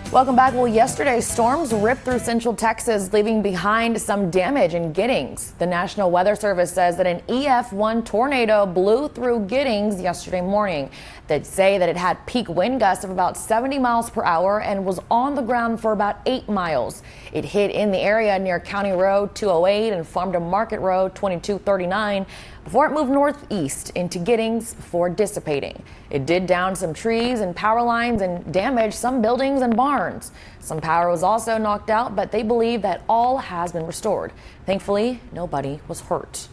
Welcome back. Well, yesterday, storms ripped through central Texas, leaving behind some damage in Giddings. The National Weather Service says that an EF1 tornado blew through Giddings yesterday morning. They say that it had peak wind gusts of about 70 miles per hour and was on the ground for about 8 miles. It hit in the area near County Road 208 and Farm to Market Road 2239 before it moved northeast into Giddings before dissipating. It did down some trees and power lines and damaged some buildings and barns. Some power was also knocked out, but they believe that all has been restored. Thankfully, nobody was hurt.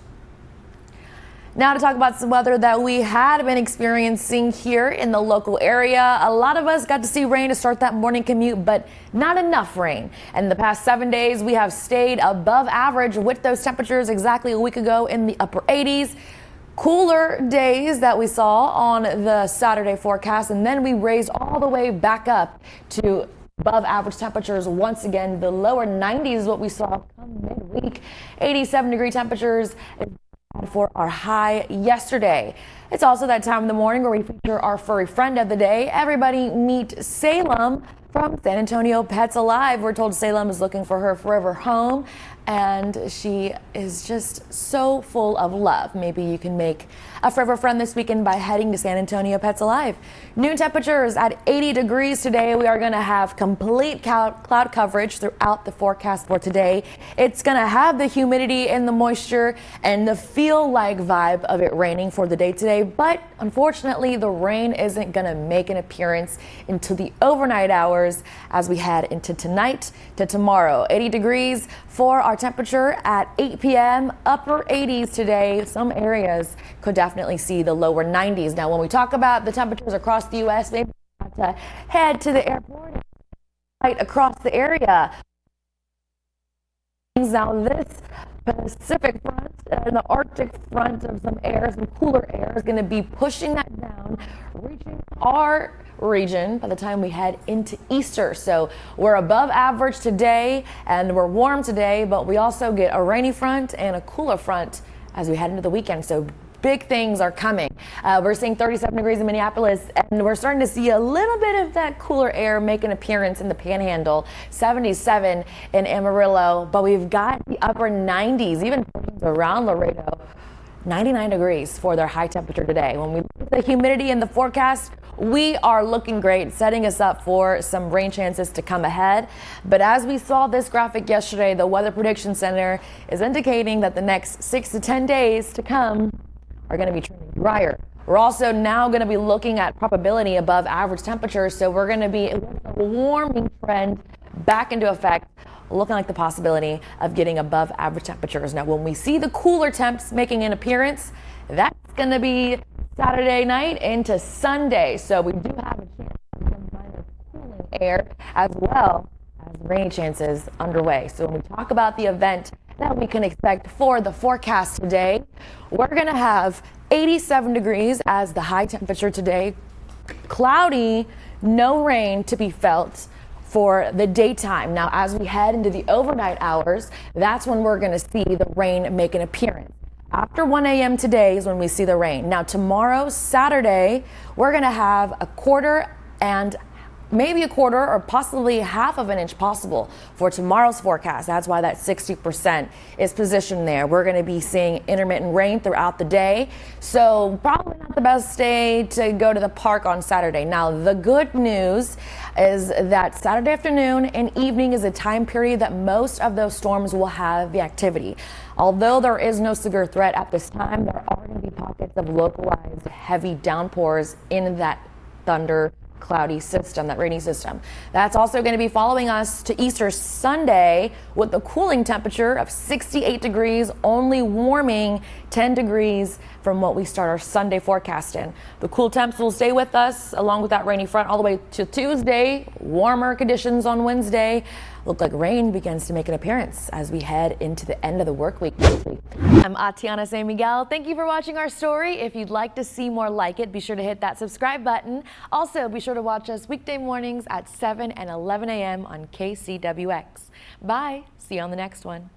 Now to talk about some weather that we had been experiencing here in the local area. A lot of us got to see rain to start that morning commute, but not enough rain. And the past 7 days, we have stayed above average with those temperatures exactly a week ago in the upper 80s. Cooler days that we saw on the Saturday forecast, and then we raised all the way back up to above average temperatures once again. The lower 90s is what we saw come midweek. 87-degree temperatures for our high yesterday. It's also that time of the morning where we feature our furry friend of the day. Everybody meet Salem from San Antonio Pets Alive. We're told Salem is looking for her forever home, and she is just so full of love. Maybe you can make a forever friend this weekend by heading to San Antonio Pets Alive. Noon temperatures at 80 degrees today. We are going to have complete cloud coverage throughout the forecast for today. It's going to have the humidity and the moisture and the feel-like vibe of it raining for the day today, but unfortunately the rain isn't going to make an appearance into the overnight hours as we head into tonight to tomorrow. 80 degrees for our temperature at 8 p.m. Upper 80s today. Some areas could definitely see the lower 90s. Now, when we talk about the temperatures across the U.S., maybe we have to head to the airport right across the area. Now, this Pacific front and the Arctic front of some air, some cooler air, is going to be pushing that down, reaching our region by the time we head into Easter. So we're above average today and we're warm today, but we also get a rainy front and a cooler front as we head into the weekend. So big things are coming. We're seeing 37 degrees in Minneapolis, and we're starting to see a little bit of that cooler air make an appearance in the Panhandle. 77 in Amarillo, but we've got the upper 90s, even around Laredo. 99 degrees for their high temperature today. When we look at the humidity in the forecast, we are looking great, setting us up for some rain chances to come ahead. But as we saw this graphic yesterday, the Weather Prediction Center is indicating that the next 6 to 10 days to come are going to be trending drier. We're also now going to be looking at probability above average temperatures, so we're going to be with a warming trend back into effect, looking like the possibility of getting above average temperatures. Now, when we see the cooler temps making an appearance, that's going to be Saturday night into Sunday. So we do have a chance of some minor cooling air as well as rain chances underway. So when we talk about the event that we can expect for the forecast today, we're going to have 87 degrees as the high temperature today. Cloudy, no rain to be felt for the daytime. Now, as we head into the overnight hours, that's when we're going to see the rain make an appearance. After 1 a.m. today is when we see the rain. Now, tomorrow, Saturday, we're going to have a quarter and maybe a quarter or possibly half of an inch possible for tomorrow's forecast. That's why that 60% is positioned there. We're going to be seeing intermittent rain throughout the day, so probably not the best day to go to the park on Saturday. Now, the good news is that Saturday afternoon and evening is a time period that most of those storms will have the activity. Although there is no severe threat at this time, there are going to be pockets of localized heavy downpours in that thunder cloudy system, that rainy system. That's also going to be following us to Easter Sunday with a cooling temperature of 68 degrees, only warming 10 degrees from what we start our Sunday forecast in. The cool temps will stay with us along with that rainy front all the way to Tuesday. Warmer conditions on Wednesday. Look like rain begins to make an appearance as we head into the end of the work week next week. I'm Atiana San Miguel. Thank you for watching our story. If you'd like to see more like it, be sure to hit that subscribe button. Also, be sure to watch us weekday mornings at 7 and 11 a.m. on KCWX. Bye. See you on the next one.